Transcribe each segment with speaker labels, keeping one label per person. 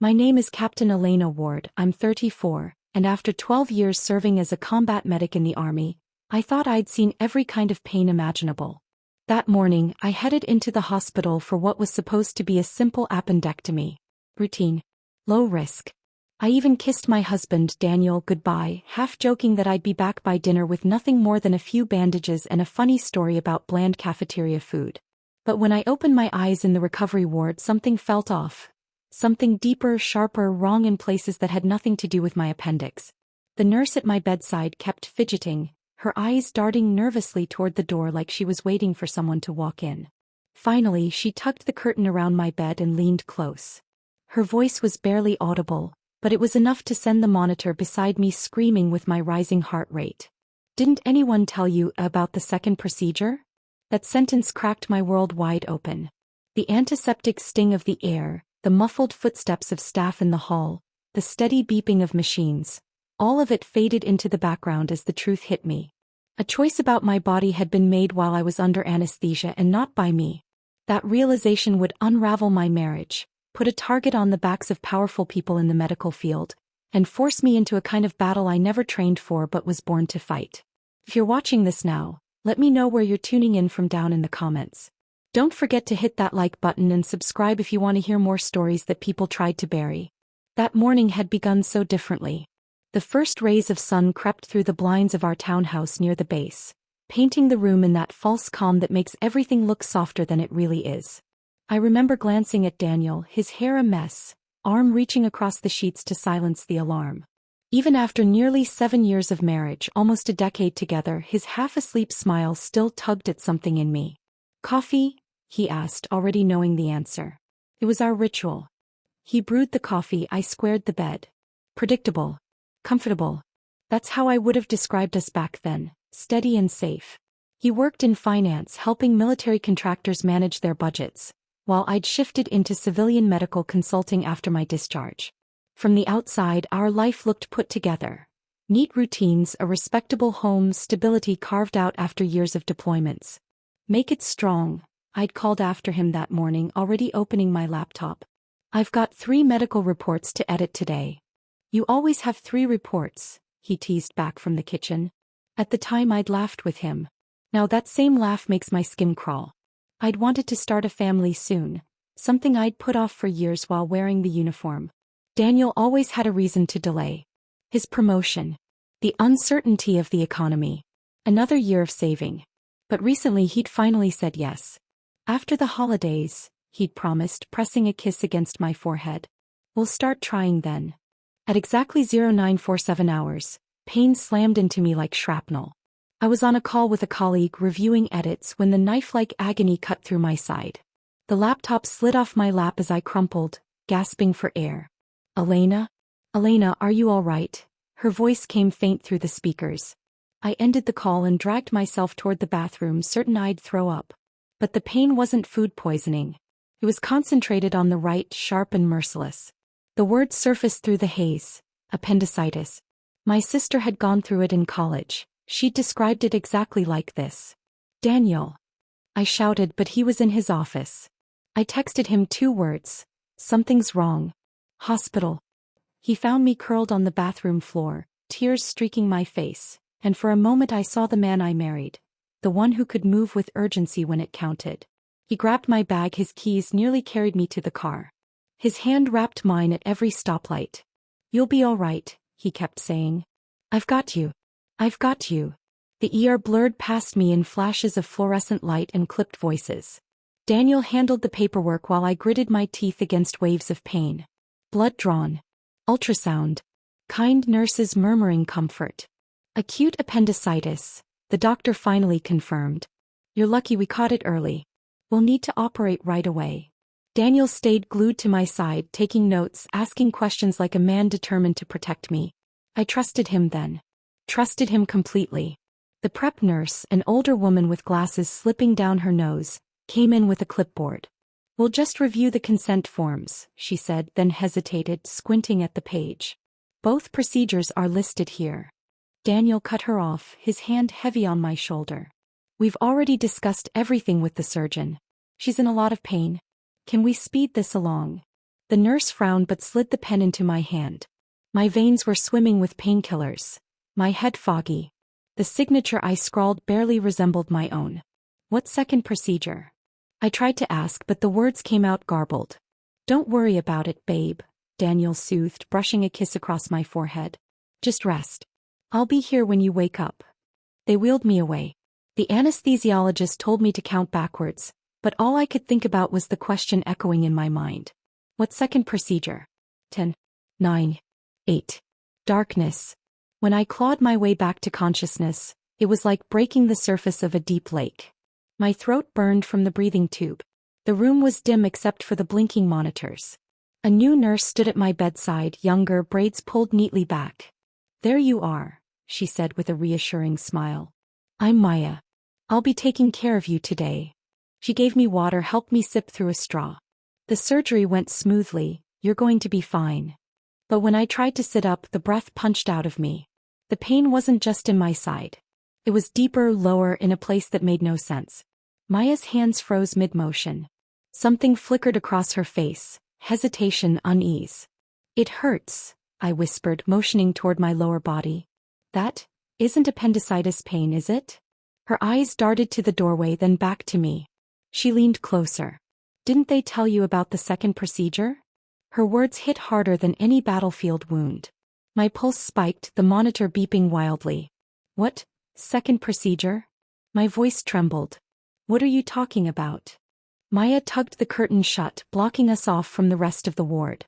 Speaker 1: My name is Captain Elena Ward, I'm 34, and after 12 years serving as a combat medic in the Army, I thought I'd seen every kind of pain imaginable. That morning, I headed into the hospital for what was supposed to be a simple appendectomy. Routine. Low risk. I even kissed my husband, Daniel, goodbye, half joking that I'd be back by dinner with nothing more than a few bandages and a funny story about bland cafeteria food. But when I opened my eyes in the recovery ward, something felt off. Something deeper, sharper, wrong in places that had nothing to do with my appendix. The nurse at my bedside kept fidgeting, her eyes darting nervously toward the door like she was waiting for someone to walk in. Finally, she tugged the curtain around my bed and leaned close. Her voice was barely audible, but it was enough to send the monitor beside me screaming with my rising heart rate. "Didn't anyone tell you about the second procedure?" That sentence cracked my world wide open. The antiseptic sting of the air, the muffled footsteps of staff in the hall, the steady beeping of machines, all of it faded into the background as the truth hit me. A choice about my body had been made while I was under anesthesia and not by me. That realization would unravel my marriage, put a target on the backs of powerful people in the medical field, and force me into a kind of battle I never trained for but was born to fight. If you're watching this now, let me know where you're tuning in from down in the comments. Don't forget to hit that like button and subscribe if you want to hear more stories that people tried to bury. That morning had begun so differently. The first rays of sun crept through the blinds of our townhouse near the base, painting the room in that false calm that makes everything look softer than it really is. I remember glancing at Daniel, his hair a mess, arm reaching across the sheets to silence the alarm. Even after nearly 7 years of marriage, almost a decade together, his half-asleep smile still tugged at something in me. "Coffee?" he asked, already knowing the answer. It was our ritual. He brewed the coffee, I squared the bed. Predictable. Comfortable. That's how I would have described us back then, steady and safe. He worked in finance, helping military contractors manage their budgets, while I'd shifted into civilian medical consulting after my discharge. From the outside, our life looked put together. Neat routines, a respectable home, stability carved out after years of deployments. "Make it strong," I'd called after him that morning, already opening my laptop. "I've got 3 medical reports to edit today." "You always have 3 reports," he teased back from the kitchen. At the time I'd laughed with him. Now that same laugh makes my skin crawl. I'd wanted to start a family soon, something I'd put off for years while wearing the uniform. Daniel always had a reason to delay. His promotion. The uncertainty of the economy. Another year of saving. But recently he'd finally said yes. "After the holidays," he'd promised, pressing a kiss against my forehead. "We'll start trying then." At exactly 0947 hours, pain slammed into me like shrapnel. I was on a call with a colleague reviewing edits when the knife-like agony cut through my side. The laptop slid off my lap as I crumpled, gasping for air. "Elena? Elena, are you all right?" Her voice came faint through the speakers. I ended the call and dragged myself toward the bathroom, certain I'd throw up. But the pain wasn't food poisoning. It was concentrated on the right, sharp and merciless. The word surfaced through the haze: appendicitis. My sister had gone through it in college. She'd described it exactly like this. "Daniel." I shouted, but he was in his office. I texted him 2 words. "Something's wrong. Hospital." He found me curled on the bathroom floor, tears streaking my face, and for a moment I saw the man I married, the one who could move with urgency when it counted. He grabbed my bag, his keys nearly carried me to the car. His hand wrapped mine at every stoplight. "You'll be all right," he kept saying. "I've got you. I've got you." The ER blurred past me in flashes of fluorescent light and clipped voices. Daniel handled the paperwork while I gritted my teeth against waves of pain. Blood drawn. Ultrasound. Kind nurses murmuring comfort. "Acute appendicitis," the doctor finally confirmed. "You're lucky we caught it early. We'll need to operate right away." Daniel stayed glued to my side, taking notes, asking questions like a man determined to protect me. I trusted him then. Trusted him completely. The prep nurse, an older woman with glasses slipping down her nose, came in with a clipboard. "We'll just review the consent forms," she said, then hesitated, squinting at the page. "Both procedures are listed here." Daniel cut her off, his hand heavy on my shoulder. "We've already discussed everything with the surgeon. She's in a lot of pain. Can we speed this along?" The nurse frowned but slid the pen into my hand. My veins were swimming with painkillers. My head foggy. The signature I scrawled barely resembled my own. What second procedure? I tried to ask, but the words came out garbled. Don't worry about it, babe, Daniel soothed, brushing a kiss across my forehead. Just rest. I'll be here when you wake up. They wheeled me away. The anesthesiologist told me to count backwards, but all I could think about was the question echoing in my mind. What second procedure? 10, 9, 8. Darkness. When I clawed my way back to consciousness, it was like breaking the surface of a deep lake. My throat burned from the breathing tube. The room was dim except for the blinking monitors. A new nurse stood at my bedside, younger, braids pulled neatly back. There you are, she said with a reassuring smile. I'm Maya. I'll be taking care of you today. She gave me water, helped me sip through a straw. The surgery went smoothly, you're going to be fine. But when I tried to sit up, the breath punched out of me. The pain wasn't just in my side. It was deeper, lower, in a place that made no sense. Maya's hands froze mid-motion. Something flickered across her face, hesitation, unease. It hurts, I whispered, motioning toward my lower body. That isn't appendicitis pain, is it? Her eyes darted to the doorway, then back to me. She leaned closer. Didn't they tell you about the second procedure? Her words hit harder than any battlefield wound. My pulse spiked, the monitor beeping wildly. What? Second procedure? My voice trembled. What are you talking about? Maya tugged the curtain shut, blocking us off from the rest of the ward.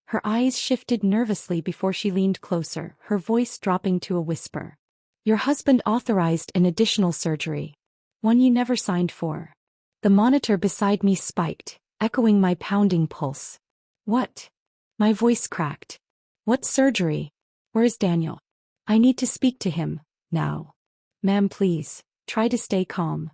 Speaker 1: Her eyes shifted nervously before she leaned closer, her voice dropping to a whisper. Your husband authorized an additional surgery. One you never signed for. The monitor beside me spiked, echoing my pounding pulse. What? My voice cracked. What surgery? Where's Daniel? I need to speak to him, now. Ma'am, please, try to stay calm.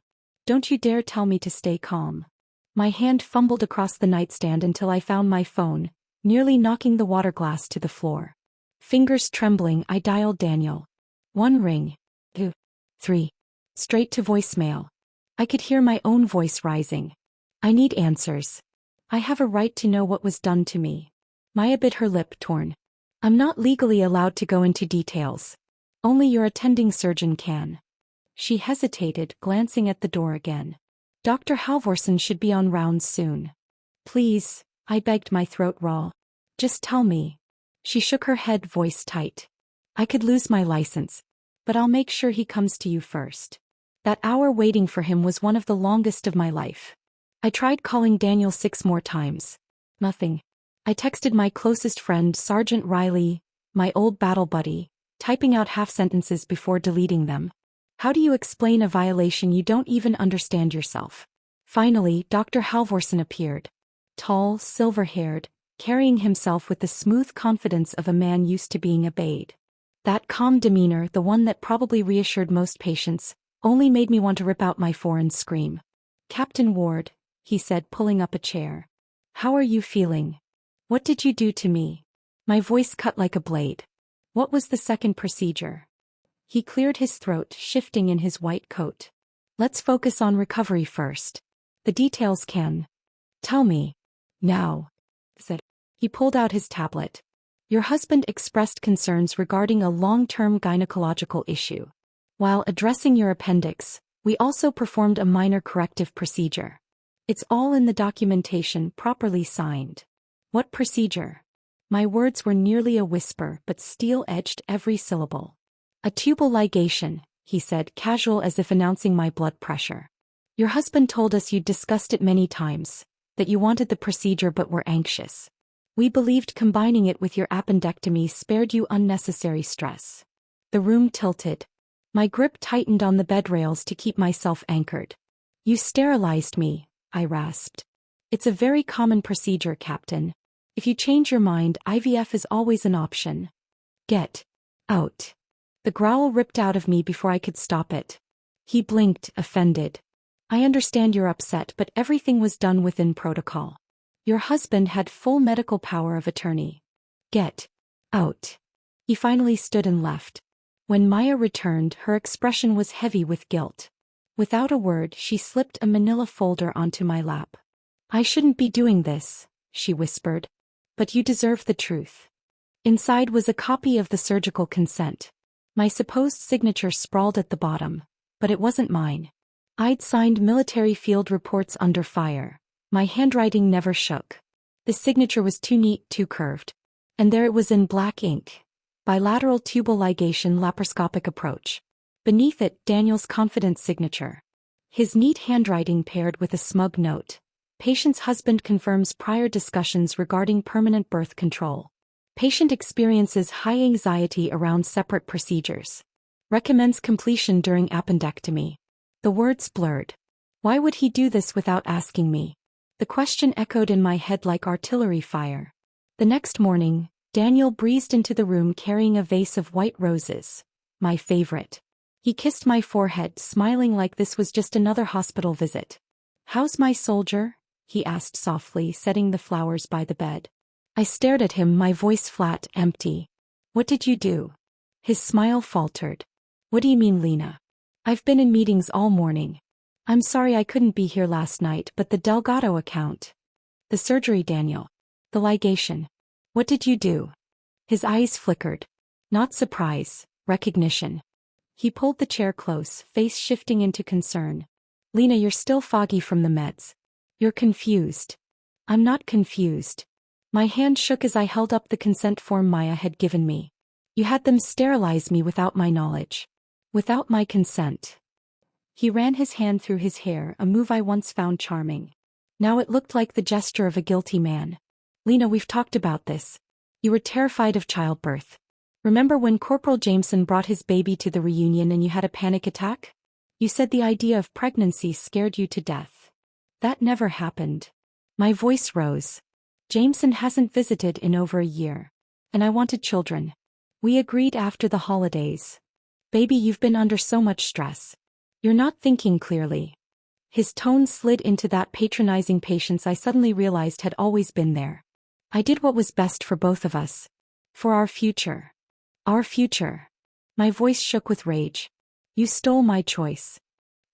Speaker 1: Don't you dare tell me to stay calm. My hand fumbled across the nightstand until I found my phone, nearly knocking the water glass to the floor. Fingers trembling, I dialed Daniel. 1 ring. 2. 3. Straight to voicemail. I could hear my own voice rising. I need answers. I have a right to know what was done to me. Maya bit her lip, torn. I'm not legally allowed to go into details. Only your attending surgeon can. She hesitated, glancing at the door again. Dr. Halvorsen should be on rounds soon. Please, I begged, my throat raw. Just tell me. She shook her head, voice tight. I could lose my license. But I'll make sure he comes to you first. That hour waiting for him was one of the longest of my life. I tried calling Daniel 6 more times. Nothing. I texted my closest friend, Sergeant Riley, my old battle buddy, typing out half sentences before deleting them. How do you explain a violation you don't even understand yourself? Finally, Dr. Halvorsen appeared. Tall, silver-haired, carrying himself with the smooth confidence of a man used to being obeyed. That calm demeanor, the one that probably reassured most patients, only made me want to rip out my foreign scream. Captain Ward, he said, pulling up a chair. How are you feeling? What did you do to me? My voice cut like a blade. What was the second procedure? He cleared his throat, shifting in his white coat. Let's focus on recovery first. The details can. Tell me. Now, said. He pulled out his tablet. Your husband expressed concerns regarding a long-term gynecological issue. While addressing your appendix, we also performed a minor corrective procedure. It's all in the documentation, properly signed. What procedure? My words were nearly a whisper, but steel-edged every syllable. A tubal ligation, he said, casual as if announcing my blood pressure. Your husband told us you'd discussed it many times, that you wanted the procedure but were anxious. We believed combining it with your appendectomy spared you unnecessary stress. The room tilted. My grip tightened on the bed rails to keep myself anchored. You sterilized me, I rasped. It's a very common procedure, Captain. If you change your mind, IVF is always an option. Get out. The growl ripped out of me before I could stop it. He blinked, offended. I understand you're upset, but everything was done within protocol. Your husband had full medical power of attorney. Get out. He finally stood and left. When Maya returned, her expression was heavy with guilt. Without a word, she slipped a manila folder onto my lap. I shouldn't be doing this, she whispered. But you deserve the truth. Inside was a copy of the surgical consent. My supposed signature sprawled at the bottom, but it wasn't mine. I'd signed military field reports under fire. My handwriting never shook. The signature was too neat, too curved. And there it was in black ink. Bilateral tubal ligation laparoscopic approach. Beneath it, Daniel's confident signature. His neat handwriting paired with a smug note. Patient's husband confirms prior discussions regarding permanent birth control. Patient experiences high anxiety around separate procedures. Recommends completion during appendectomy. The words blurred. Why would he do this without asking me? The question echoed in my head like artillery fire. The next morning, Daniel breezed into the room carrying a vase of white roses. My favorite. He kissed my forehead, smiling like this was just another hospital visit. "How's my soldier?" he asked softly, setting the flowers by the bed. I stared at him, my voice flat, empty. "What did you do?" His smile faltered. "What do you mean, Lena? I've been in meetings all morning. I'm sorry I couldn't be here last night, but the Delgado account. The surgery, Daniel. The ligation. What did you do?" His eyes flickered. Not surprise, recognition. He pulled the chair close, face shifting into concern. "Lena, you're still foggy from the meds. You're confused." "I'm not confused." My hand shook as I held up the consent form Maya had given me. "You had them sterilize me without my knowledge. Without my consent." He ran his hand through his hair, a move I once found charming. Now it looked like the gesture of a guilty man. "Lena, we've talked about this. You were terrified of childbirth. Remember when Corporal Jameson brought his baby to the reunion and you had a panic attack? You said the idea of pregnancy scared you to death. That never happened." My voice rose. "Jameson hasn't visited in over a year. And I wanted children. We agreed after the holidays. Baby, you've been under so much stress. You're not thinking clearly." His tone slid into that patronizing patience I suddenly realized had always been there. "I did what was best for both of us. For our future. Our future." My voice shook with rage. "You stole my choice.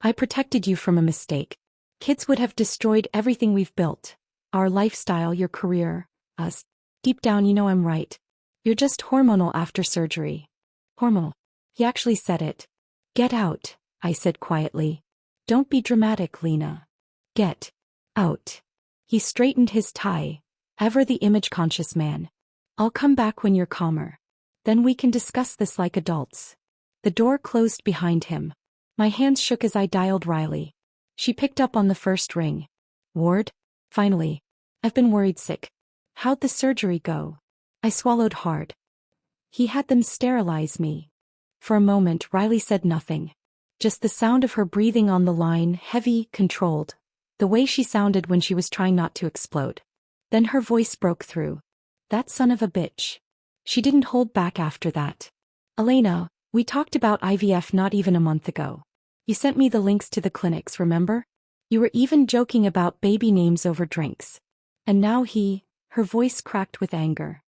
Speaker 1: I protected you from a mistake. Kids would have destroyed everything we've built. Our lifestyle, your career, us. Deep down you know I'm right. You're just hormonal after surgery." "Hormonal." He actually said it. "Get out," I said quietly. "Don't be dramatic, Lena. Get out." He straightened his tie. Ever the image-conscious man. "I'll come back when you're calmer. Then we can discuss this like adults." The door closed behind him. My hands shook as I dialed Riley. She picked up on the first ring. "Ward? Finally. I've been worried sick. How'd the surgery go?" I swallowed hard. "He had them sterilize me." For a moment Riley said nothing. Just the sound of her breathing on the line, heavy, controlled. The way she sounded when she was trying not to explode. Then her voice broke through. "That son of a bitch." She didn't hold back after that. "Elena, we talked about IVF not even a month ago. You sent me the links to the clinics, remember? You were even joking about baby names over drinks. And now her voice cracked with anger.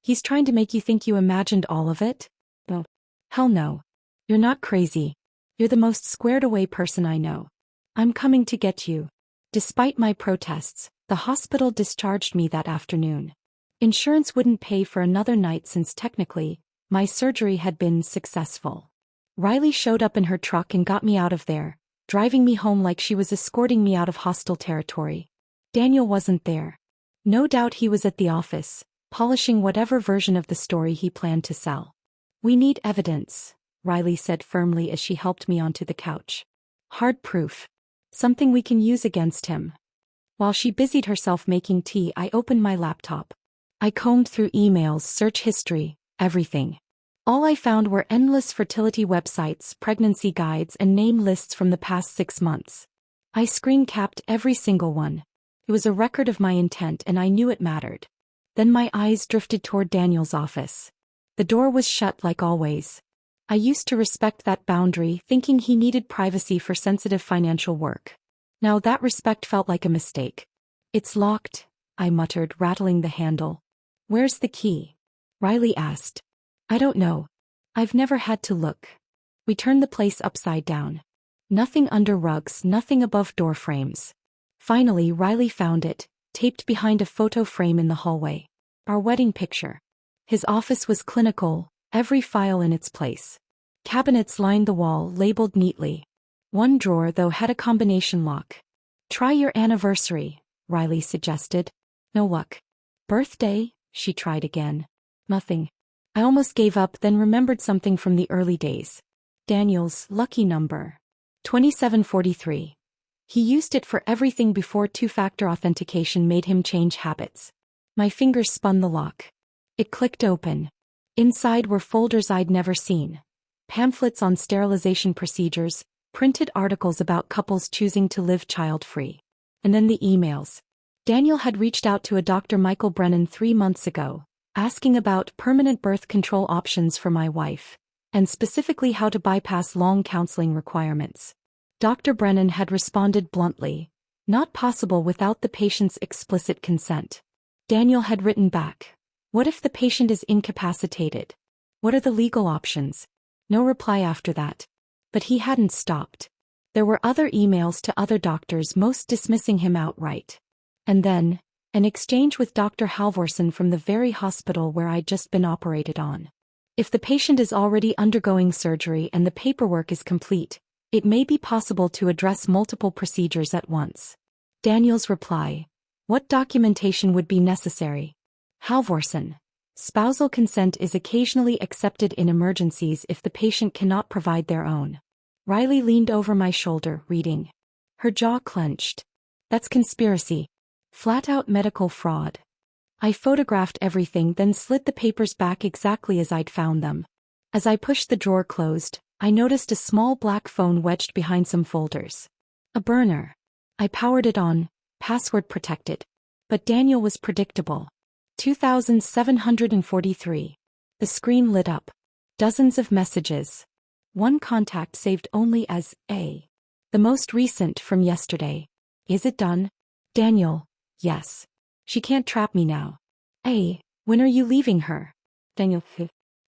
Speaker 1: "He's trying to make you think you imagined all of it?" "No. Hell no. You're not crazy. You're the most squared-away person I know. I'm coming to get you." Despite my protests, the hospital discharged me that afternoon. Insurance wouldn't pay for another night since technically, my surgery had been successful. Riley showed up in her truck and got me out of there, driving me home like she was escorting me out of hostile territory. Daniel wasn't there. No doubt he was at the office, polishing whatever version of the story he planned to sell. "We need evidence," Riley said firmly as she helped me onto the couch. "Hard proof. Something we can use against him." While she busied herself making tea, I opened my laptop. I combed through emails, search history, everything. All I found were endless fertility websites, pregnancy guides, and name lists from the past 6 months. I screen-capped every single one. It was a record of my intent and I knew it mattered. Then my eyes drifted toward Daniel's office. The door was shut like always. I used to respect that boundary, thinking he needed privacy for sensitive financial work. Now that respect felt like a mistake. "It's locked," I muttered, rattling the handle. "Where's the key?" Riley asked. "I don't know. I've never had to look." We turned the place upside down. Nothing under rugs, nothing above door frames. Finally Riley found it, taped behind a photo frame in the hallway. Our wedding picture. His office was clinical, every file in its place. Cabinets lined the wall, labeled neatly. One drawer, though, had a combination lock. "Try your anniversary," Riley suggested. "No luck." "Birthday?" She tried again. Nothing. I almost gave up, then remembered something from the early days. Daniel's lucky number. 2743. He used it for everything before two-factor authentication made him change habits. My fingers spun the lock. It clicked open. Inside were folders I'd never seen. Pamphlets on sterilization procedures, printed articles about couples choosing to live child-free. And then the emails. Daniel had reached out to a Dr. Michael Brennan 3 months ago, asking about permanent birth control options for my wife, and specifically how to bypass long counseling requirements. Dr. Brennan had responded bluntly, "Not possible without the patient's explicit consent." Daniel had written back, "What if the patient is incapacitated? What are the legal options?" No reply after that. But he hadn't stopped. There were other emails to other doctors, most dismissing him outright. And then, an exchange with Dr. Halvorsen from the very hospital where I'd just been operated on. "If the patient is already undergoing surgery and the paperwork is complete, it may be possible to address multiple procedures at once." Daniel's reply, "What documentation would be necessary?" Halvorsen, "Spousal consent is occasionally accepted in emergencies if the patient cannot provide their own." Riley leaned over my shoulder, reading. Her jaw clenched. "That's conspiracy. Flat-out medical fraud." I photographed everything, then slid the papers back exactly as I'd found them. As I pushed the drawer closed, I noticed a small black phone wedged behind some folders. A burner. I powered it on, password protected. But Daniel was predictable. 2743. The screen lit up. Dozens of messages. One contact saved only as A. The most recent from yesterday. "Is it done?" "Daniel, yes. She can't trap me now." "A, when are you leaving her?" "Daniel,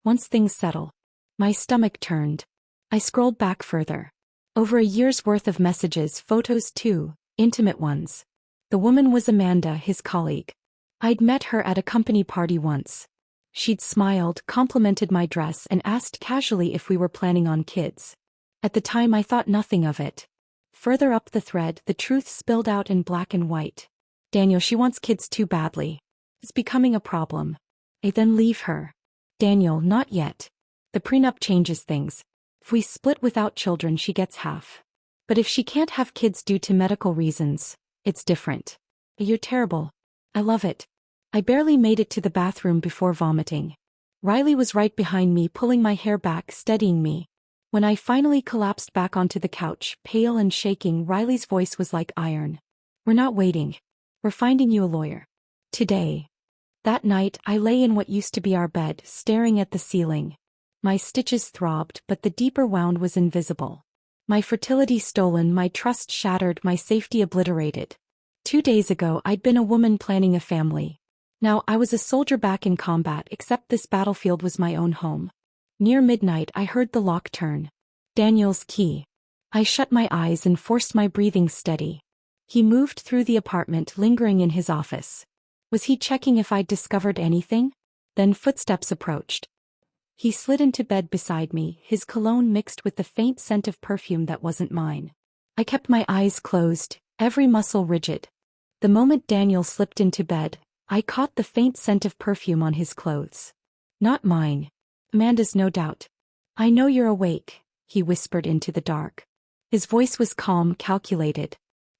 Speaker 1: once things settle." My stomach turned. I scrolled back further. Over a year's worth of messages, photos too, intimate ones. The woman was Amanda, his colleague. I'd met her at a company party once. She'd smiled, complimented my dress, and asked casually if we were planning on kids. At the time I thought nothing of it. Further up the thread, the truth spilled out in black and white. "Daniel, she wants kids too badly. It's becoming a problem." "I then leave her." "Daniel, not yet. The prenup changes things. If we split without children, she gets half. But if she can't have kids due to medical reasons, it's different." "You're terrible." "I love it." I barely made it to the bathroom before vomiting. Riley was right behind me, pulling my hair back, steadying me. When I finally collapsed back onto the couch, pale and shaking, Riley's voice was like iron. "We're not waiting. We're finding you a lawyer. Today." That night, I lay in what used to be our bed, staring at the ceiling. My stitches throbbed, but the deeper wound was invisible. My fertility stolen, my trust shattered, my safety obliterated. 2 days ago, I'd been a woman planning a family. Now I was a soldier back in combat, except this battlefield was my own home. Near midnight, I heard the lock turn. Daniel's key. I shut my eyes and forced my breathing steady. He moved through the apartment, lingering in his office. Was he checking if I'd discovered anything? Then footsteps approached. He slid into bed beside me, his cologne mixed with the faint scent of perfume that wasn't mine. I kept my eyes closed, every muscle rigid. The moment Daniel slipped into bed, I caught the faint scent of perfume on his clothes. Not mine. Amanda's, no doubt. "I know you're awake," he whispered into the dark. His voice was calm, calculated.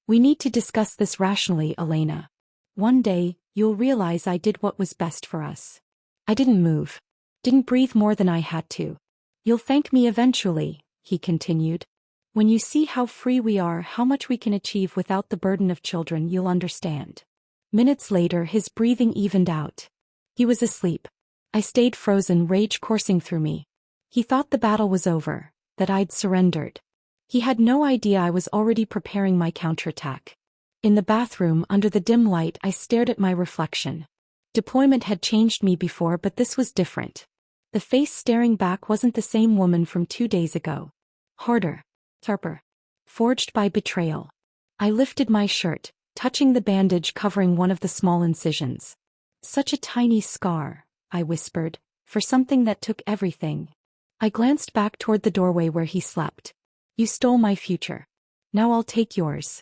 Speaker 1: "We need to discuss this rationally, Elena. One day, you'll realize I did what was best for us." I didn't move. Didn't breathe more than I had to. "You'll thank me eventually," he continued. "When you see how free we are, how much we can achieve without the burden of children, you'll understand." Minutes later, his breathing evened out. He was asleep. I stayed frozen, rage coursing through me. He thought the battle was over, that I'd surrendered. He had no idea I was already preparing my counterattack. In the bathroom, under the dim light, I stared at my reflection. Deployment had changed me before, but this was different. The face staring back wasn't the same woman from 2 days ago. Harder. Sharper. Forged by betrayal. I lifted my shirt, touching the bandage covering one of the small incisions. Such a tiny scar, I whispered, for something that took everything. I glanced back toward the doorway where he slept. You stole my future. Now I'll take yours.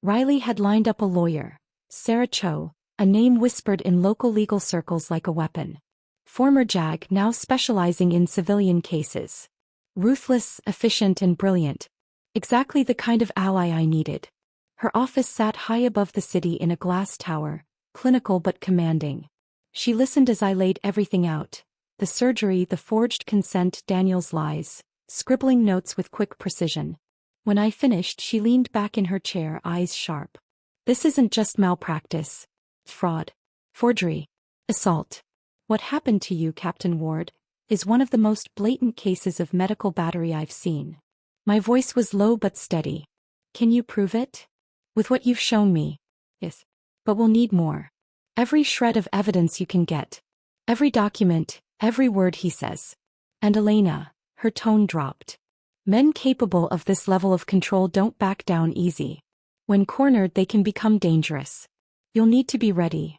Speaker 1: Riley had lined up a lawyer, Sarah Cho, a name whispered in local legal circles like a weapon. Former JAG, now specializing in civilian cases. Ruthless, efficient, and brilliant. Exactly the kind of ally I needed. Her office sat high above the city in a glass tower, clinical but commanding. She listened as I laid everything out. The surgery, the forged consent, Daniel's lies, scribbling notes with quick precision. When I finished, she leaned back in her chair, eyes sharp. This isn't just malpractice. Fraud. Forgery. Assault. What happened to you, Captain Ward, is one of the most blatant cases of medical battery I've seen. My voice was low but steady. Can you prove it? With what you've shown me. Yes. But we'll need more. Every shred of evidence you can get. Every document, every word he says. And Elena, her tone dropped. Men capable of this level of control don't back down easy. When cornered, they can become dangerous. You'll need to be ready.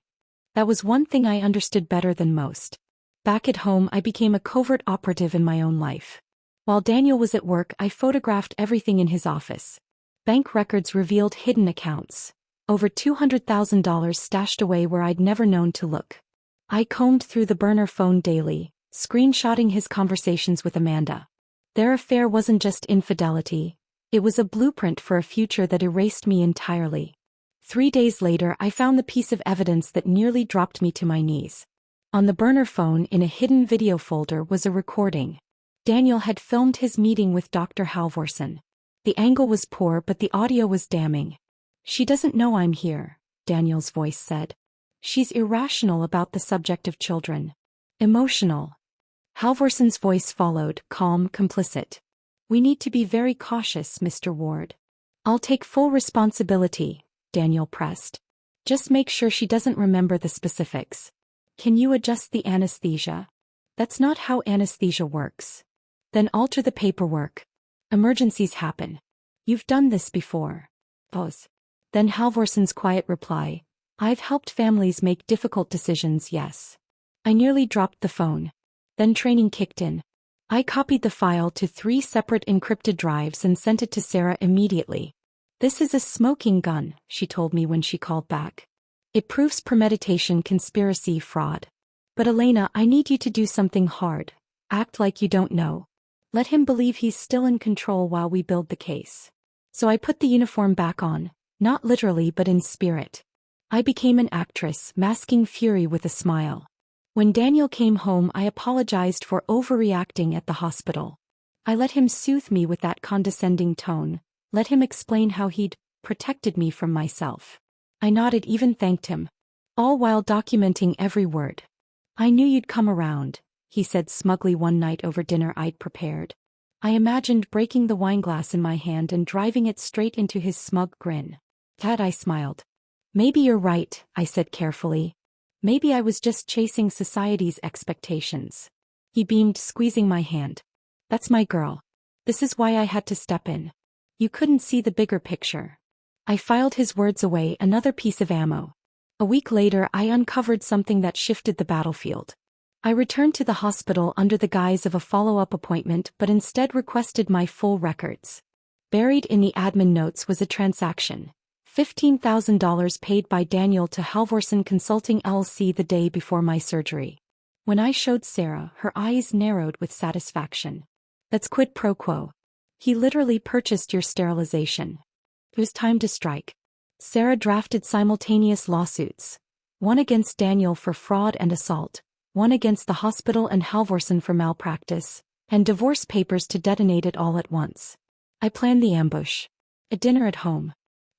Speaker 1: That was one thing I understood better than most. Back at home, I became a covert operative in my own life. While Daniel was at work, I photographed everything in his office. Bank records revealed hidden accounts. Over $200,000 stashed away where I'd never known to look. I combed through the burner phone daily, screenshotting his conversations with Amanda. Their affair wasn't just infidelity. It was a blueprint for a future that erased me entirely. 3 days later, I found the piece of evidence that nearly dropped me to my knees. On the burner phone in a hidden video folder was a recording. Daniel had filmed his meeting with Dr. Halvorsen. The angle was poor but the audio was damning. She doesn't know I'm here, Daniel's voice said. She's irrational about the subject of children. Emotional. Halvorsen's voice followed, calm, complicit. We need to be very cautious, Mr. Ward. I'll take full responsibility, Daniel pressed. Just make sure she doesn't remember the specifics. Can you adjust the anesthesia? That's not how anesthesia works. Then alter the paperwork. Emergencies happen. You've done this before. Pause. Then Halvorsen's quiet reply. I've helped families make difficult decisions, yes. I nearly dropped the phone. Then training kicked in. I copied the file to 3 separate encrypted drives and sent it to Sarah immediately. This is a smoking gun, she told me when she called back. It proves premeditation, conspiracy, fraud. But Elena, I need you to do something hard. Act like you don't know. Let him believe he's still in control while we build the case. So I put the uniform back on, not literally but in spirit. I became an actress, masking fury with a smile. When Daniel came home, I apologized for overreacting at the hospital. I let him soothe me with that condescending tone, let him explain how he'd protected me from myself. I nodded, even thanked him. All while documenting every word. I knew you'd come around, he said smugly one night over dinner I'd prepared. I imagined breaking the wineglass in my hand and driving it straight into his smug grin. That I smiled. Maybe you're right, I said carefully. Maybe I was just chasing society's expectations. He beamed, squeezing my hand. That's my girl. This is why I had to step in. You couldn't see the bigger picture. I filed his words away, another piece of ammo. A week later, I uncovered something that shifted the battlefield. I returned to the hospital under the guise of a follow-up appointment but instead requested my full records. Buried in the admin notes was a transaction. $15,000 paid by Daniel to Halvorsen Consulting LLC the day before my surgery. When I showed Sarah, her eyes narrowed with satisfaction. That's quid pro quo. He literally purchased your sterilization. It was time to strike. Sarah drafted simultaneous lawsuits. One against Daniel for fraud and assault, one against the hospital and Halvorsen for malpractice, and divorce papers to detonate it all at once. I planned the ambush. A dinner at home.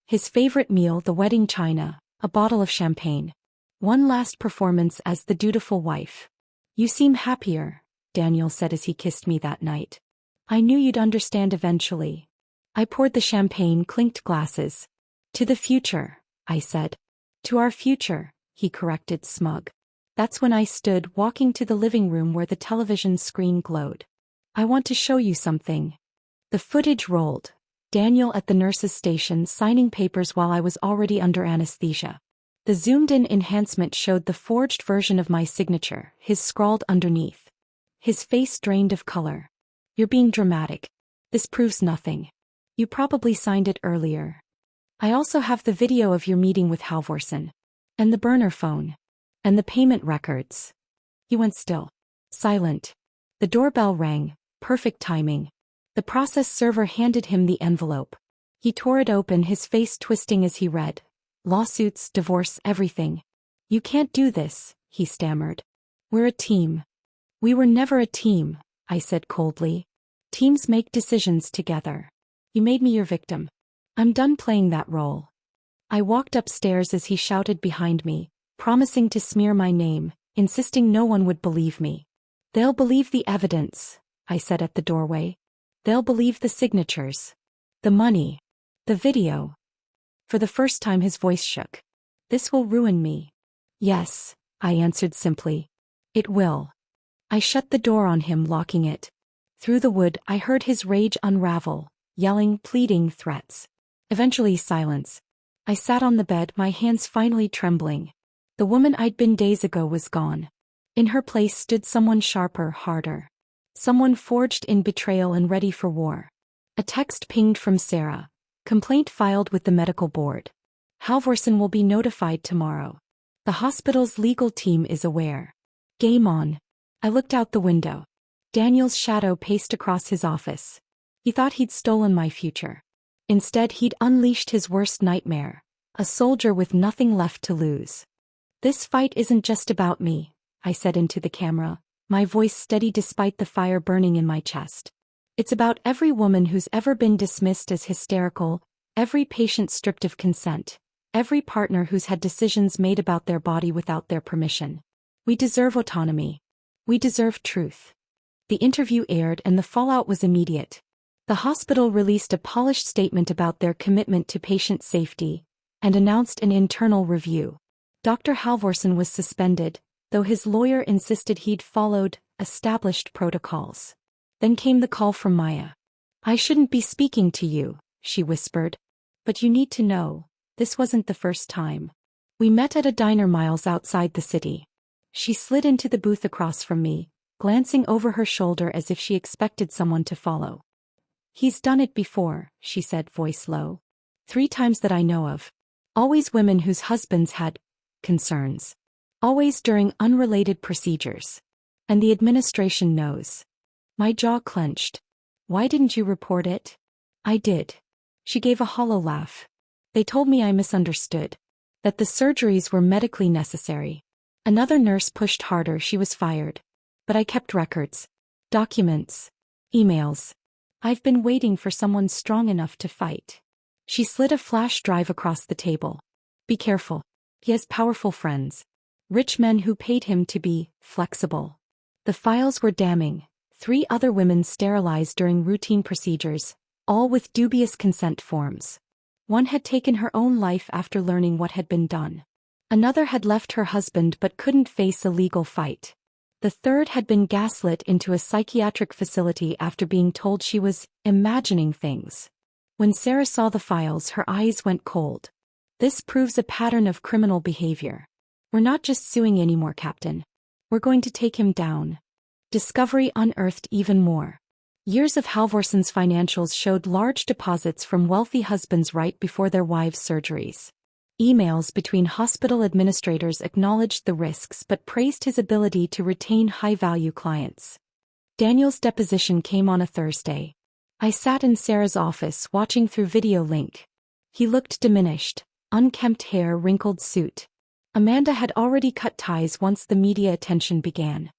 Speaker 1: His favorite meal, the wedding china, a bottle of champagne. One last performance as the dutiful wife. You seem happier, Daniel said as he kissed me that night. I knew you'd understand eventually. I poured the champagne, clinked glasses. To the future, I said. To our future, he corrected, smug. That's when I stood, walking to the living room where the television screen glowed. I want to show you something. The footage rolled. Daniel at the nurse's station signing papers while I was already under anesthesia. The zoomed-in enhancement showed the forged version of my signature, his scrawled underneath. His face drained of color. "You're being dramatic. This proves nothing. You probably signed it earlier. I also have the video of your meeting with Halvorsen. And the burner phone. And the payment records." He went still. Silent. The doorbell rang. Perfect timing. The process server handed him the envelope. He tore it open, his face twisting as he read. "Lawsuits, divorce, everything. You can't do this," he stammered. "We're a team." "We were never a team," I said coldly. "Teams make decisions together. You made me your victim. I'm done playing that role." I walked upstairs as he shouted behind me, promising to smear my name, insisting no one would believe me. "They'll believe the evidence," I said at the doorway. "They'll believe the signatures. The money. The video." For the first time his voice shook. "This will ruin me." "Yes," I answered simply. "It will." I shut the door on him, locking it. Through the wood I heard his rage unravel, yelling, pleading, threats. Eventually silence. I sat on the bed, my hands finally trembling. The woman I'd been days ago was gone. In her place stood someone sharper, harder. Someone forged in betrayal and ready for war. A text pinged from Sarah. "Complaint filed with the medical board. Halvorsen will be notified tomorrow. The hospital's legal team is aware." Game on. I looked out the window. Daniel's shadow paced across his office. He thought he'd stolen my future. Instead, he'd unleashed his worst nightmare. A soldier with nothing left to lose. "This fight isn't just about me," I said into the camera, my voice steady despite the fire burning in my chest. "It's about every woman who's ever been dismissed as hysterical, every patient stripped of consent, every partner who's had decisions made about their body without their permission. We deserve autonomy. We deserve truth." The interview aired and the fallout was immediate. The hospital released a polished statement about their commitment to patient safety and announced an internal review. Dr. Halvorsen was suspended, though his lawyer insisted he'd followed established protocols. Then came the call from Maya. "I shouldn't be speaking to you," she whispered. "But you need to know, this wasn't the first time." We met at a diner miles outside the city. She slid into the booth across from me, glancing over her shoulder as if she expected someone to follow. "He's done it before," she said, voice low. "3 times that I know of. Always women whose husbands had concerns. Always during unrelated procedures. And the administration knows." My jaw clenched. "Why didn't you report it?" "I did." She gave a hollow laugh. "They told me I misunderstood. That the surgeries were medically necessary. Another nurse pushed harder, she was fired. But I kept records. Documents. Emails. I've been waiting for someone strong enough to fight." She slid a flash drive across the table. "Be careful. He has powerful friends. Rich men who paid him to be flexible." The files were damning. 3 other women sterilized during routine procedures, all with dubious consent forms. One had taken her own life after learning what had been done. Another had left her husband but couldn't face a legal fight. The third had been gaslit into a psychiatric facility after being told she was imagining things. When Sarah saw the files, her eyes went cold. "This proves a pattern of criminal behavior. We're not just suing anymore, Captain. We're going to take him down." Discovery unearthed even more. Years of Halvorsen's financials showed large deposits from wealthy husbands right before their wives' surgeries. Emails between hospital administrators acknowledged the risks but praised his ability to retain high-value clients. Daniel's deposition came on a Thursday. I sat in Sarah's office watching through video link. He looked diminished, unkempt hair, wrinkled suit. Amanda had already cut ties once the media attention began.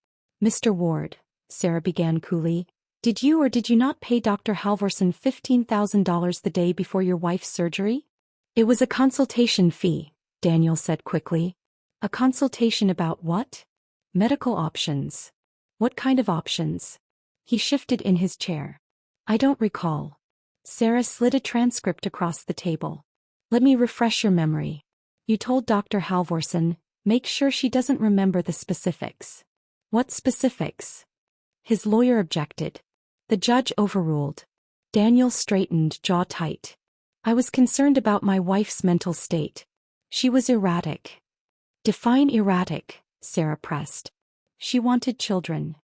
Speaker 1: "Mr. Ward," Sarah began coolly, "did you or did you not pay Dr. Halvorsen $15,000 the day before your wife's surgery?" "It was a consultation fee," Daniel said quickly. "A consultation about what?" "Medical options." "What kind of options?" He shifted in his chair. "I don't recall." Sarah slid a transcript across the table. "Let me refresh your memory. You told Dr. Halvorsen, make sure she doesn't remember the specifics." "What specifics?" His lawyer objected. The judge overruled. Daniel straightened, jaw tight. "I was concerned about my wife's mental state. She was erratic. Define erratic, Sarah pressed. She wanted children.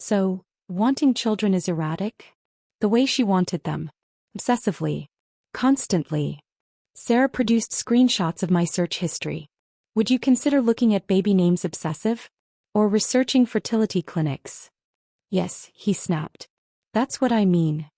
Speaker 1: So, wanting children is erratic? The way she wanted them. Obsessively. Constantly. Sarah produced screenshots of my search history. Would you consider looking at baby names obsessive? Or researching fertility clinics? Yes, he snapped. That's what I mean.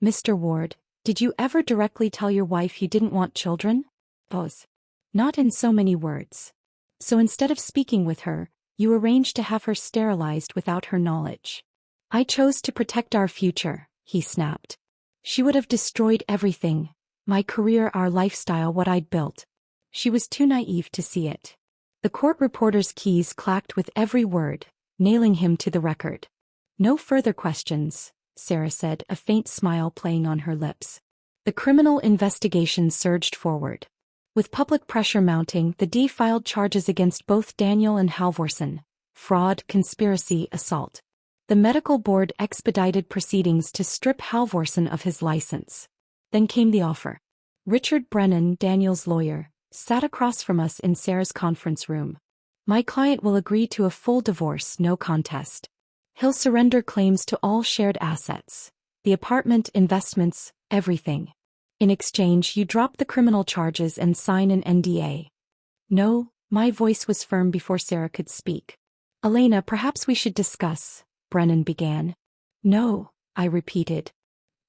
Speaker 1: Mr. Ward, did you ever directly tell your wife you didn't want children? Pause. Not in so many words. So instead of speaking with her, you arranged to have her sterilized without her knowledge. I chose to protect our future, he snapped. She would have destroyed everything. My career, our lifestyle, what I'd built. She was too naive to see it. The court reporter's keys clacked with every word, nailing him to the record. No further questions, Sarah said, a faint smile playing on her lips. The criminal investigation surged forward. With public pressure mounting, the D filed charges against both Daniel and Halvorsen. Fraud, conspiracy, assault. The medical board expedited proceedings to strip Halvorsen of his license. Then came the offer. Richard Brennan, Daniel's lawyer, sat across from us in Sarah's conference room. My client will agree to a full divorce, no contest. He'll surrender claims to all shared assets. The apartment, investments, everything. In exchange, you drop the criminal charges and sign an NDA. No, my voice was firm before Sarah could speak. Elena, perhaps we should discuss, Brennan began. No, I repeated.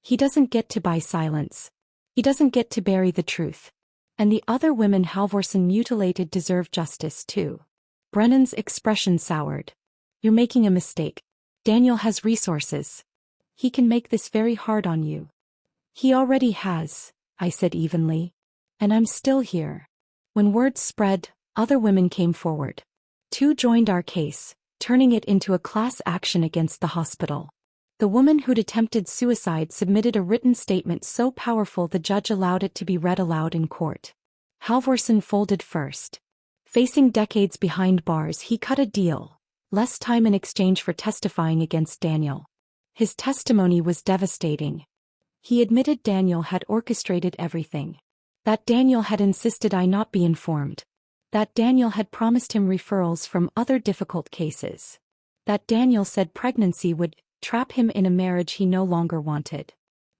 Speaker 1: He doesn't get to buy silence. He doesn't get to bury the truth. And the other women Halvorsen mutilated deserve justice too. Brennan's expression soured. You're making a mistake. Daniel has resources. He can make this very hard on you. He already has, I said evenly. And I'm still here. When word spread, other women came forward. 2 joined our case, turning it into a class action against the hospital. The woman who'd attempted suicide submitted a written statement so powerful the judge allowed it to be read aloud in court. Halvorsen folded first. Facing decades behind bars, he cut a deal. Less time in exchange for testifying against Daniel. His testimony was devastating. He admitted Daniel had orchestrated everything. That Daniel had insisted I not be informed. That Daniel had promised him referrals from other difficult cases. That Daniel said pregnancy would trap him in a marriage he no longer wanted.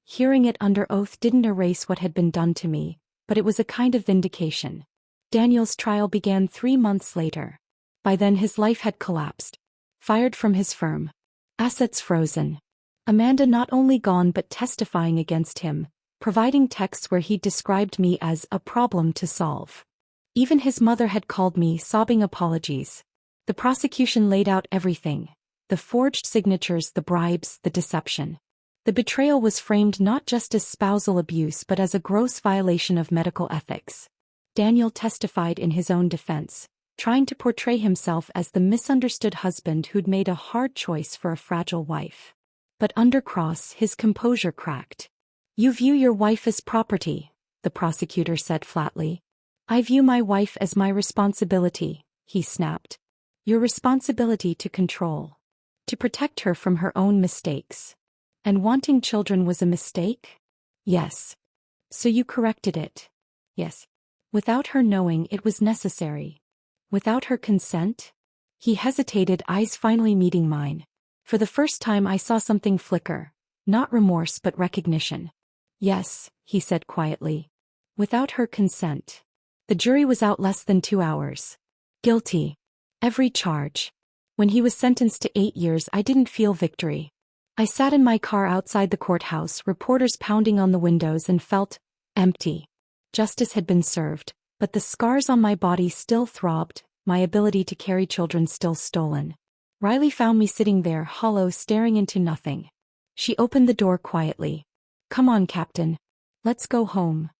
Speaker 1: Hearing it under oath didn't erase what had been done to me, but it was a kind of vindication. Daniel's trial began 3 months later. By then his life had collapsed. Fired from his firm. Assets frozen. Amanda not only gone but testifying against him, providing texts where he described me as a problem to solve. Even his mother had called me sobbing apologies. The prosecution laid out everything. The forged signatures, the bribes, the deception. The betrayal was framed not just as spousal abuse but as a gross violation of medical ethics. Daniel testified in his own defense, trying to portray himself as the misunderstood husband who'd made a hard choice for a fragile wife. But under cross, his composure cracked. You view your wife as property, the prosecutor said flatly. I view my wife as my responsibility, he snapped. Your responsibility to control. To protect her from her own mistakes. And wanting children was a mistake? Yes. So you corrected it? Yes. Without her knowing it was necessary. Without her consent? He hesitated, eyes finally meeting mine. For the first time I saw something flicker. Not remorse but recognition. Yes, he said quietly. Without her consent. The jury was out less than 2 hours. Guilty. Every charge. When he was sentenced to 8 years, I didn't feel victory. I sat in my car outside the courthouse, reporters pounding on the windows, and felt empty. Justice had been served, but the scars on my body still throbbed, my ability to carry children still stolen. Riley found me sitting there, hollow, staring into nothing. She opened the door quietly. Come on, Captain. Let's go home.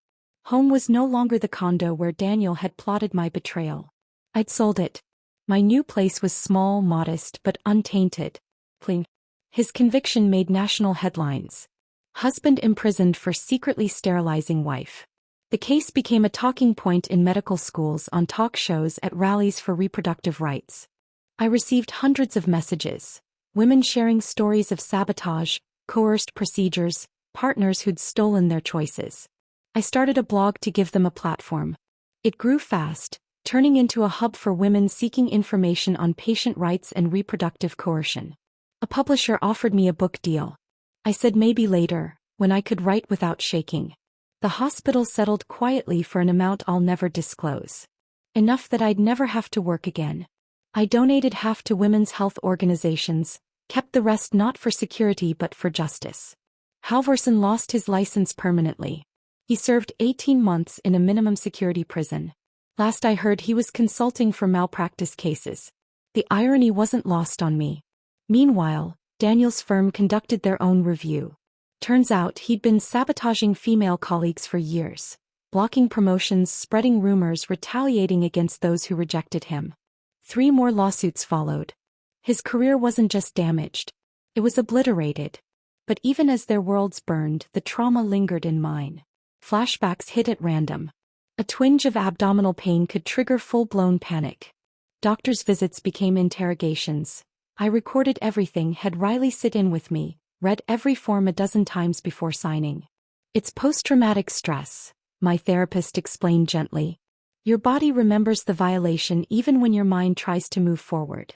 Speaker 1: Home was no longer the condo where Daniel had plotted my betrayal. I'd sold it. My new place was small, modest, but untainted. Clean. His conviction made national headlines. Husband imprisoned for secretly sterilizing wife. The case became a talking point in medical schools, on talk shows, at rallies for reproductive rights. I received hundreds of messages. Women sharing stories of sabotage, coerced procedures, partners who'd stolen their choices. I started a blog to give them a platform. It grew fast, turning into a hub for women seeking information on patient rights and reproductive coercion. A publisher offered me a book deal. I said maybe later, when I could write without shaking. The hospital settled quietly for an amount I'll never disclose. Enough that I'd never have to work again. I donated half to women's health organizations, kept the rest not for security but for justice. Halvorsen lost his license permanently. He served 18 months in a minimum security prison. Last I heard he was consulting for malpractice cases. The irony wasn't lost on me. Meanwhile, Daniel's firm conducted their own review. Turns out he'd been sabotaging female colleagues for years, blocking promotions, spreading rumors, retaliating against those who rejected him. 3 more lawsuits followed. His career wasn't just damaged. It was obliterated. But even as their worlds burned, the trauma lingered in mine. Flashbacks hit at random. A twinge of abdominal pain could trigger full-blown panic. Doctors' visits became interrogations. I recorded everything, had Riley sit in with me, read every form a dozen times before signing. It's post-traumatic stress, my therapist explained gently. Your body remembers the violation even when your mind tries to move forward.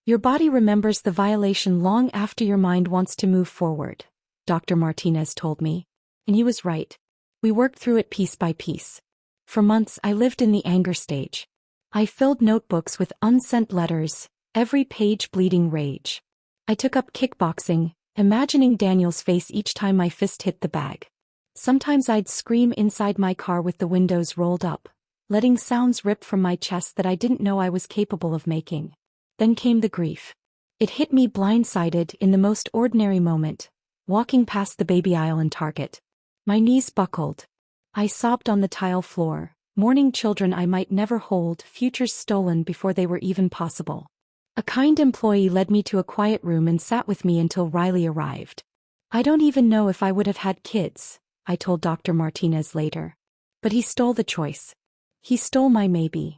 Speaker 1: Your body remembers the violation long after your mind wants to move forward, Dr. Martinez told me. And he was right. We worked through it piece by piece. For months I lived in the anger stage. I filled notebooks with unsent letters, every page bleeding rage. I took up kickboxing, imagining Daniel's face each time my fist hit the bag. Sometimes I'd scream inside my car with the windows rolled up, letting sounds rip from my chest that I didn't know I was capable of making. Then came the grief. It hit me blindsided in the most ordinary moment, walking past the baby aisle in Target. My knees buckled. I sobbed on the tile floor, mourning children I might never hold, futures stolen before they were even possible. A kind employee led me to a quiet room and sat with me until Riley arrived. I don't even know if I would have had kids, I told Dr. Martinez later. But he stole the choice. He stole my maybe.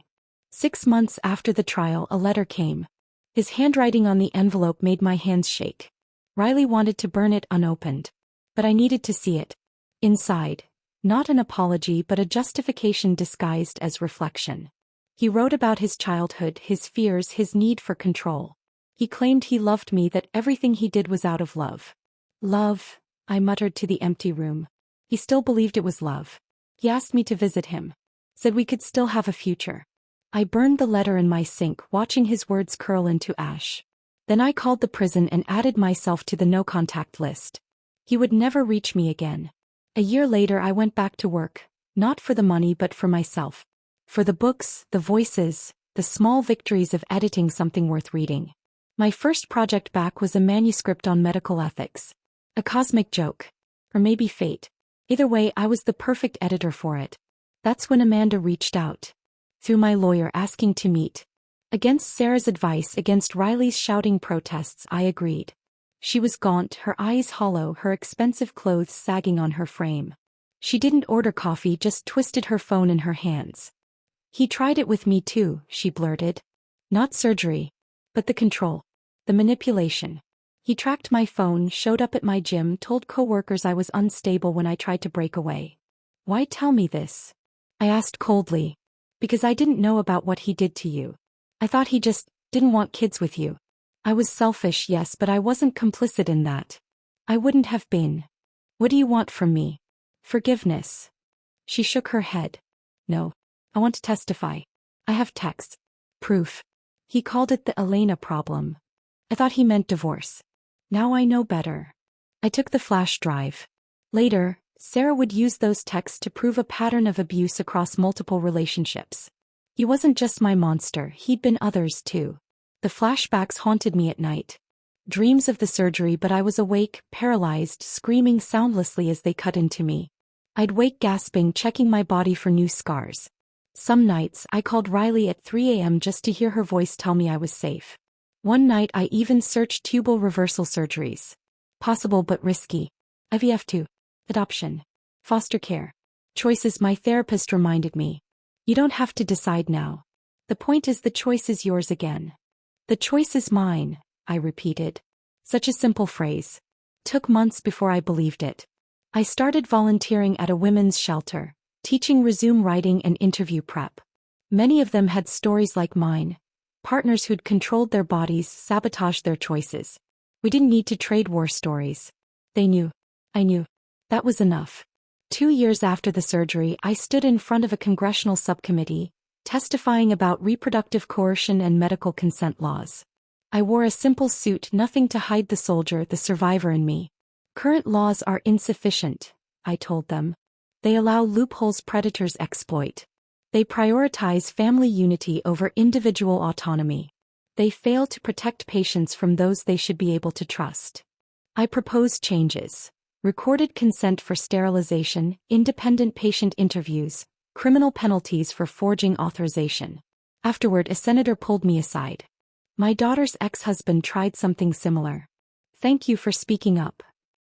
Speaker 1: 6 months after the trial, a letter came. His handwriting on the envelope made my hands shake. Riley wanted to burn it unopened. But I needed to see it. Inside, not an apology but a justification disguised as reflection. He wrote about his childhood, his fears, his need for control. He claimed he loved me, that everything he did was out of love. Love, I muttered to the empty room. He still believed it was love. He asked me to visit him. Said we could still have a future. I burned the letter in my sink, watching his words curl into ash. Then I called the prison and added myself to the no-contact list. He would never reach me again. A year later I went back to work, not for the money but for myself. For the books, the voices, the small victories of editing something worth reading. My first project back was a manuscript on medical ethics. A cosmic joke. Or maybe fate. Either way, I was the perfect editor for it. That's when Amanda reached out. Through my lawyer, asking to meet. Against Sarah's advice, against Riley's shouting protests, I agreed. She was gaunt, her eyes hollow, her expensive clothes sagging on her frame. She didn't order coffee, just twisted her phone in her hands. He tried it with me too, she blurted. Not surgery. But the control. The manipulation. He tracked my phone, showed up at my gym, told coworkers I was unstable when I tried to break away. Why tell me this? I asked coldly. Because I didn't know about what he did to you. I thought he just didn't want kids with you. I was selfish, yes, but I wasn't complicit in that. I wouldn't have been. What do you want from me? Forgiveness. She shook her head. No. I want to testify. I have texts. Proof. He called it the Elena problem. I thought he meant divorce. Now I know better. I took the flash drive. Later, Sarah would use those texts to prove a pattern of abuse across multiple relationships. He wasn't just my monster, he'd been others too. The flashbacks haunted me at night. Dreams of the surgery, but I was awake, paralyzed, screaming soundlessly as they cut into me. I'd wake gasping, checking my body for new scars. Some nights, I called Riley at 3 a.m. just to hear her voice tell me I was safe. One night I even searched tubal reversal surgeries. Possible but risky. IVF too. Adoption. Foster care. Choices, my therapist reminded me. You don't have to decide now. The point is the choice is yours again. The choice is mine, I repeated. Such a simple phrase. Took months before I believed it. I started volunteering at a women's shelter, teaching resume writing and interview prep. Many of them had stories like mine, partners who'd controlled their bodies, sabotaged their choices. We didn't need to trade war stories. They knew. I knew. That was enough. 2 years after the surgery, I stood in front of a congressional subcommittee, testifying about reproductive coercion and medical consent laws. I wore a simple suit, nothing to hide the soldier, the survivor in me. Current laws are insufficient, I told them. They allow loopholes predators exploit. They prioritize family unity over individual autonomy. They fail to protect patients from those they should be able to trust. I propose changes. Recorded consent for sterilization, independent patient interviews, criminal penalties for forging authorization. Afterward, a senator pulled me aside. My daughter's ex-husband tried something similar. Thank you for speaking up.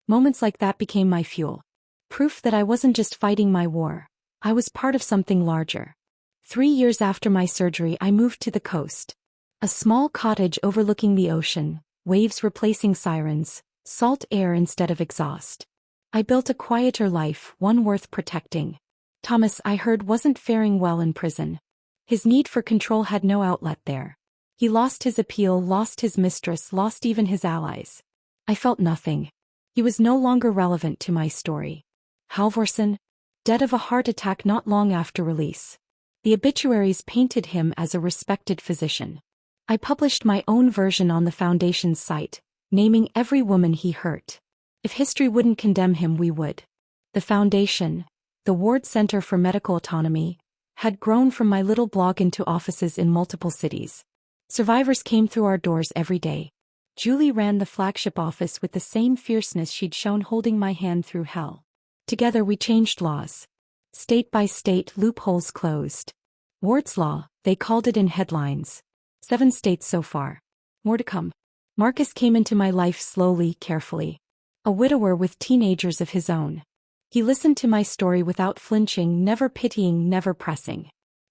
Speaker 1: Moments like that became my fuel. Proof that I wasn't just fighting my war. I was part of something larger. 3 years after my surgery, I moved to the coast. A small cottage overlooking the ocean, waves replacing sirens, salt air instead of exhaust. I built a quieter life, one worth protecting. Thomas, I heard, wasn't faring well in prison. His need for control had no outlet there. He lost his appeal, lost his mistress, lost even his allies. I felt nothing. He was no longer relevant to my story. Halvorsen, dead of a heart attack not long after release. The obituaries painted him as a respected physician. I published my own version on the Foundation's site, naming every woman he hurt. If history wouldn't condemn him, we would. The Foundation, the Ward Center for Medical Autonomy, had grown from my little blog into offices in multiple cities. Survivors came through our doors every day. Julie ran the flagship office with the same fierceness she'd shown holding my hand through hell. Together we changed laws. State by state, loopholes closed. Ward's Law, they called it in headlines. 7 states so far. More to come. Marcus came into my life slowly, carefully. A widower with teenagers of his own. He listened to my story without flinching, never pitying, never pressing.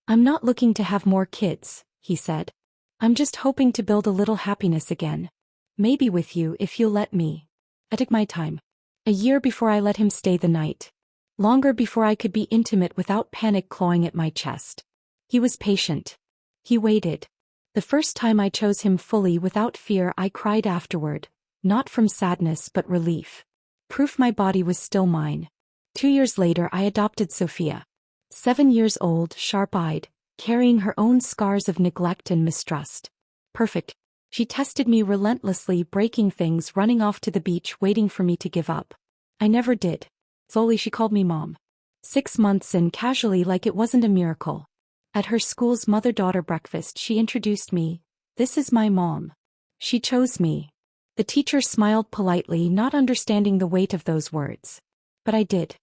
Speaker 1: I'm not looking to have more kids, he said. I'm just hoping to build a little happiness again. Maybe with you if you'll let me. I took my time. A year before I let him stay the night. Longer before I could be intimate without panic clawing at my chest. He was patient. He waited. The first time I chose him fully without fear, I cried afterward, not from sadness but relief. Proof my body was still mine. 2 years later I adopted Sophia. 7 years old, sharp-eyed, carrying her own scars of neglect and mistrust. Perfect. She tested me relentlessly, breaking things, running off to the beach, waiting for me to give up. I never did. Slowly she called me Mom. 6 months in, casually, like it wasn't a miracle. At her school's mother-daughter breakfast she introduced me. This is my mom. She chose me. The teacher smiled politely, not understanding the weight of those words. But I did.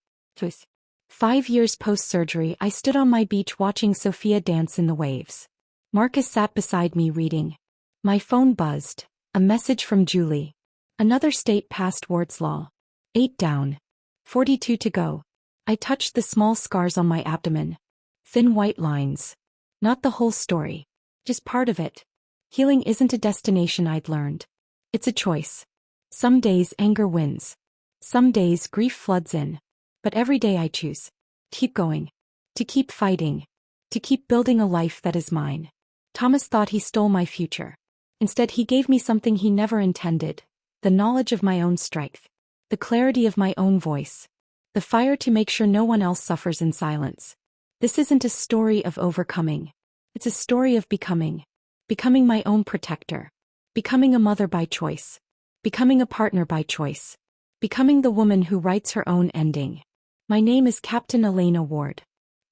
Speaker 1: 5 years post-surgery I stood on my beach watching Sophia dance in the waves. Marcus sat beside me reading. My phone buzzed. A message from Julie. Another state passed Ward's Law. 8 down. 42 to go. I touched the small scars on my abdomen. Thin white lines. Not the whole story. Just part of it. Healing isn't a destination, I'd learned. It's a choice. Some days anger wins. Some days grief floods in. But every day I choose. Keep going. To keep fighting. To keep building a life that is mine. Thomas thought he stole my future. Instead he gave me something he never intended. The knowledge of my own strength. The clarity of my own voice. The fire to make sure no one else suffers in silence. This isn't a story of overcoming. It's a story of becoming. Becoming my own protector. Becoming a mother by choice. Becoming a partner by choice. Becoming the woman who writes her own ending. My name is Captain Elena Ward.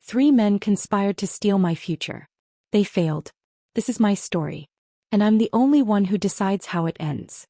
Speaker 1: 3 men conspired to steal my future. They failed. This is my story. And I'm the only one who decides how it ends.